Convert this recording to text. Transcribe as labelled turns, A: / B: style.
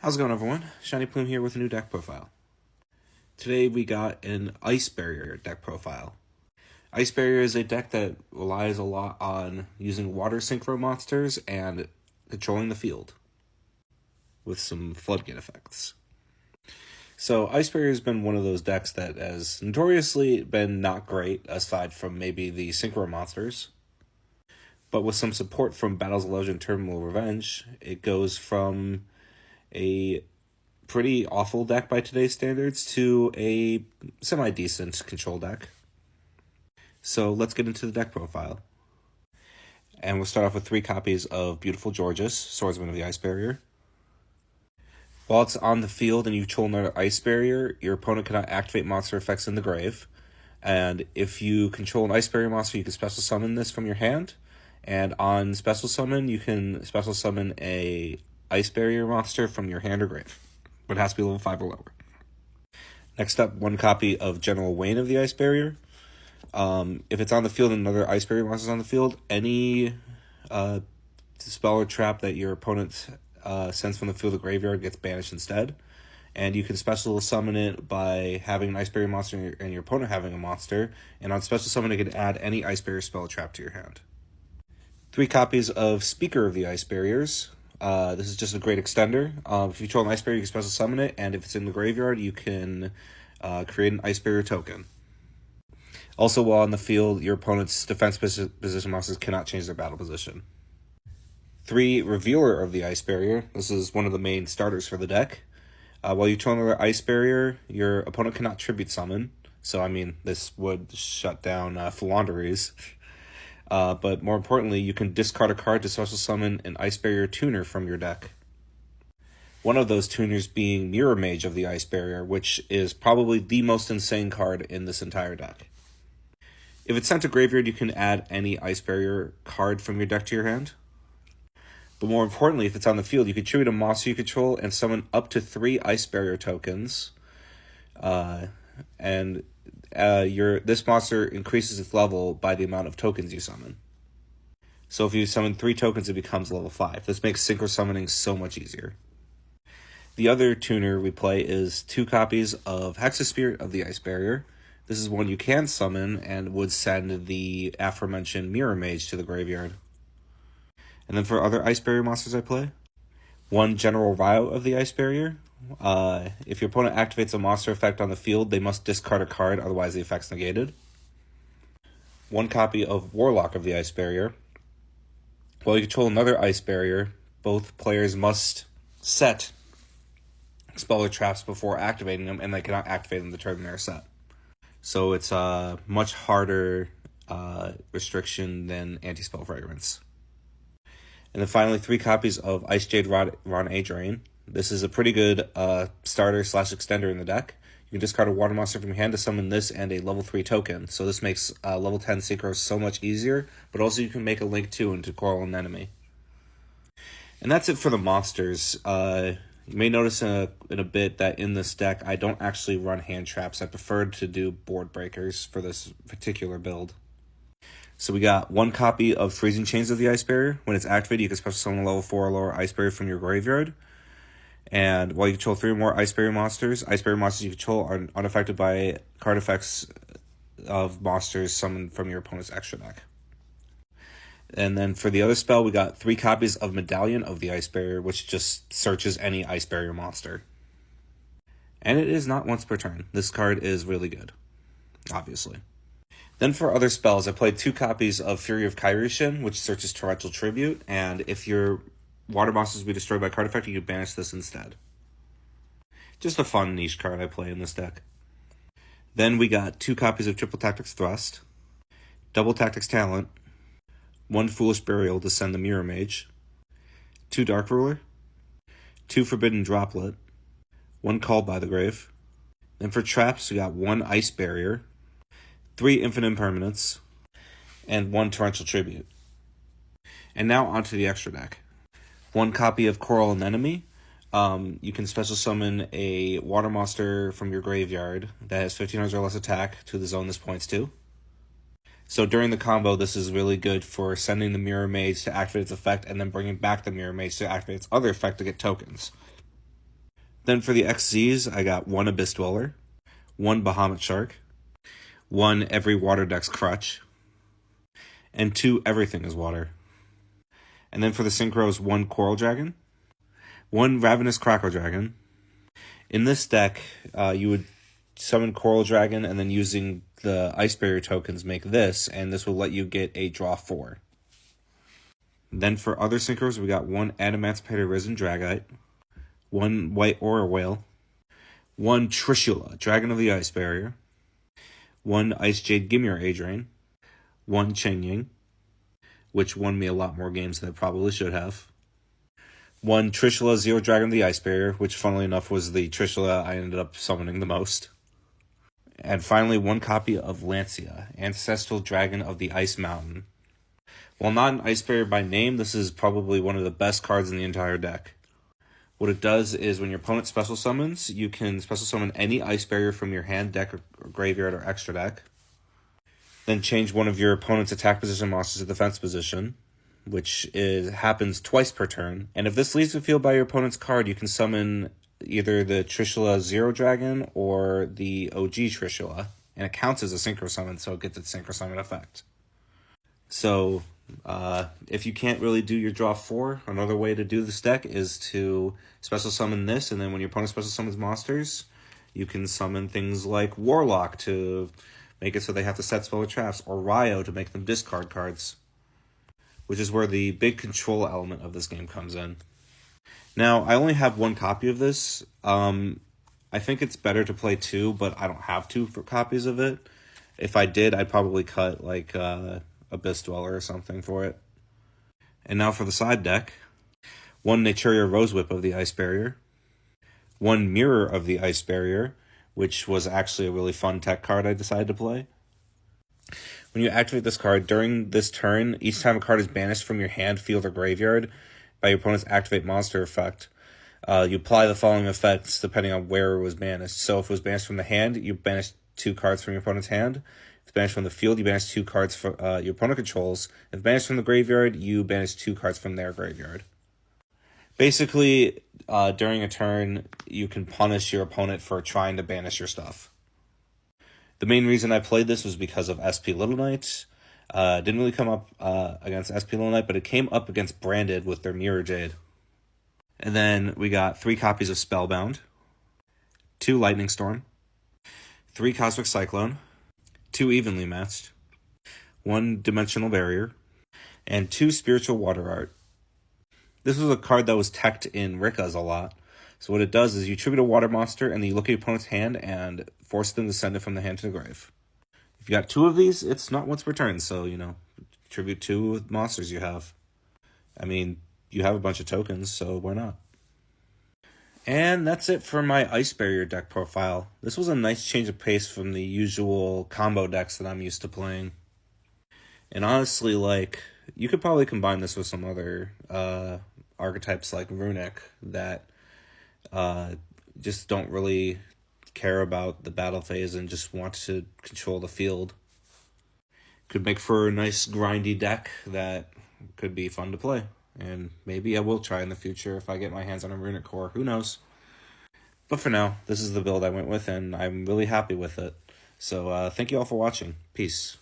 A: How's it going, everyone? Shiny Plume here with a new deck profile. Today we got an Ice Barrier deck profile. Ice Barrier is a deck that relies a lot on using water synchro monsters and controlling the field with some floodgate effects. So Ice Barrier has been one of those decks that has notoriously been not great, aside from maybe the synchro monsters. But with some support from Battles of Legend Terminal Revenge, it goes from a pretty awful deck by today's standards to a semi-decent control deck. So let's get into the deck profile. And we'll start off with 3 copies of Beautiful Georges, Swordsman of the Ice Barrier. While it's on the field and you control another Ice Barrier, your opponent cannot activate monster effects in the grave. And if you control an Ice Barrier monster, you can special summon this from your hand. And on special summon, you can special summon a Ice Barrier monster from your hand or grave, but it has to be level 5 or lower. Next up, 1 copy of General Wayne of the Ice Barrier. If it's on the field and another Ice Barrier monster is on the field, any spell or trap that your opponent sends from the field to graveyard gets banished instead. And you can special summon it by having an Ice Barrier monster and your opponent having a monster. And on special summon, it can add any Ice Barrier spell or trap to your hand. 3 copies of Speaker of the Ice Barriers. This is just a great extender. If you control an Ice Barrier, you can special summon it, and if it's in the graveyard, you can create an Ice Barrier token. Also, while on the field, your opponent's defense position monsters cannot change their battle position. 3 Revealer of the Ice Barrier. This is one of the main starters for the deck. While you control another Ice Barrier, your opponent cannot tribute summon. So, I mean, this would shut down Philanderies. But more importantly, you can discard a card to special summon an Ice Barrier tuner from your deck. One of those tuners being Mirror Mage of the Ice Barrier, which is probably the most insane card in this entire deck. If it's sent to graveyard, you can add any Ice Barrier card from your deck to your hand. But more importantly, if it's on the field, you can tribute a monster you control and summon up to 3 Ice Barrier tokens. This monster increases its level by the amount of tokens you summon. So if you summon 3 tokens, it becomes level 5. This makes synchro summoning so much easier. The other tuner we play is 2 copies of Hexaspirit of the Ice Barrier. This is one you can summon and would send the aforementioned Mirror Mage to the graveyard. And then for other Ice Barrier monsters I play, 1 General Ryo of the Ice Barrier. If your opponent activates a monster effect on the field, they must discard a card, otherwise the effect's negated. 1 copy of Warlock of the Ice Barrier. While you control another Ice Barrier, both players must set spell or traps before activating them, and they cannot activate them the turn they're set. So it's a much harder restriction than Anti-Spell Fragrance. And then finally, 3 copies of Ice Jade Ron Adrain. This is a pretty good starter/extender in the deck. You can discard a water monster from your hand to summon this and a level 3 token. So this makes level 10 synchro so much easier, but also you can make a Link 2 into Coral Anemone. And that's it for the monsters. You may notice in a bit that in this deck, I don't actually run hand traps. I preferred to do board breakers for this particular build. So we got 1 copy of Freezing Chains of the Ice Barrier. When it's activated, you can special summon a level 4 or lower Ice Barrier from your graveyard. And while you control 3 or more Ice Barrier monsters you control are unaffected by card effects of monsters summoned from your opponent's extra deck. And then for the other spell, we got 3 copies of Medallion of the Ice Barrier, which just searches any Ice Barrier monster. And it is not once per turn. This card is really good, obviously. Then for other spells, I played 2 copies of Fury of Kairishin, which searches Torrential Tribute, and if your water monsters be destroyed by card effect, you can banish this instead. Just a fun niche card I play in this deck. Then we got 2 copies of Triple Tactics Thrust, Double Tactics Talent, 1 Foolish Burial to send the Mirror Mage, 2 Dark Ruler, 2 Forbidden Droplet, 1 Called by the Grave. Then for traps, we got 1 Ice Barrier, 3 Infinite Impermanence, and 1 Torrential Tribute. And now onto the extra deck. 1 copy of Coral Anemone. You can special summon a water monster from your graveyard that has 1500 or less attack to the zone this points to. So during the combo, this is really good for sending the Mirror Mage to activate its effect and then bringing back the Mirror Mage to activate its other effect to get tokens. Then for the XZs, I got 1 Abyss Dweller, 1 Bahamut Shark, 1 Every Water Deck's Crutch, and 2 Everything is Water. And then for the Synchros, 1 Coral Dragon, 1 Ravenous Crackle Dragon. In this deck, you would summon Coral Dragon and then using the Ice Barrier tokens make this, and this will let you get a draw 4. Then for other Synchros, we got 1 Adamantipator Risen Dragite, 1 White Aura Whale, 1 Trishula, Dragon of the Ice Barrier, 1 Ice Jade Gimir Adrain, 1 Chen Ying, which won me a lot more games than it probably should have, 1 Trishula Zero Dragon of the Ice Barrier, which funnily enough was the Trishula I ended up summoning the most. And finally, 1 copy of Lancia, Ancestral Dragon of the Ice Mountain. While not an Ice Barrier by name, this is probably one of the best cards in the entire deck. What it does is when your opponent special summons, you can special summon any Ice Barrier from your hand, deck, or graveyard, or extra deck. Then change one of your opponent's attack position monsters to defense position, which happens twice per turn. And if this leaves the field by your opponent's card, you can summon either the Trishula Zero Dragon or the OG Trishula. And it counts as a Synchro Summon, so it gets its Synchro Summon effect. So, if you can't really do your draw 4, another way to do this deck is to special summon this, and then when your opponent special summons monsters, you can summon things like Warlock to make it so they have to set spell or traps, or Ryo to make them discard cards, which is where the big control element of this game comes in. Now, I only have 1 copy of this. I think it's better to play 2, but I don't have 2 copies of it. If I did, I'd probably cut like Abyss Dweller or something for it. And now for the side deck. 1 Naturia Rose Whip of the Ice Barrier, 1 Mirror of the Ice Barrier, which was actually a really fun tech card I decided to play. When you activate this card, during this turn, each time a card is banished from your hand, field, or graveyard by your opponent's activate monster effect, you apply the following effects depending on where it was banished. So if it was banished from the hand, you banish 2 cards from your opponent's hand. If it's banished from the field, you banish 2 cards for your opponent controls. If banished from the graveyard, you banish 2 cards from their graveyard. Basically, during a turn, you can punish your opponent for trying to banish your stuff. The main reason I played this was because of SP Little Knight. Didn't really come up against SP Little Knight, but it came up against Branded with their Mirror Jade. And then we got 3 copies of Spellbound, 2 Lightning Storm, 3 Cosmic Cyclone, 2 Evenly Matched, 1 Dimensional Barrier, and 2 Spiritual Water Art. This was a card that was teched in Rikka's a lot. So what it does is you tribute a water monster and then you look at your opponent's hand and force them to send it from the hand to the grave. If you got 2 of these, it's not once per turn, so, tribute 2 monsters you have. I mean, you have a bunch of tokens, so why not? And that's it for my Ice Barrier deck profile. This was a nice change of pace from the usual combo decks that I'm used to playing. And honestly, you could probably combine this with some other archetypes like Runic that just don't really care about the battle phase and just want to control the field. Could make for a nice grindy deck that could be fun to play. And maybe I will try in the future if I get my hands on a Runic Core. Who knows? But for now, this is the build I went with, and I'm really happy with it. So thank you all for watching. Peace.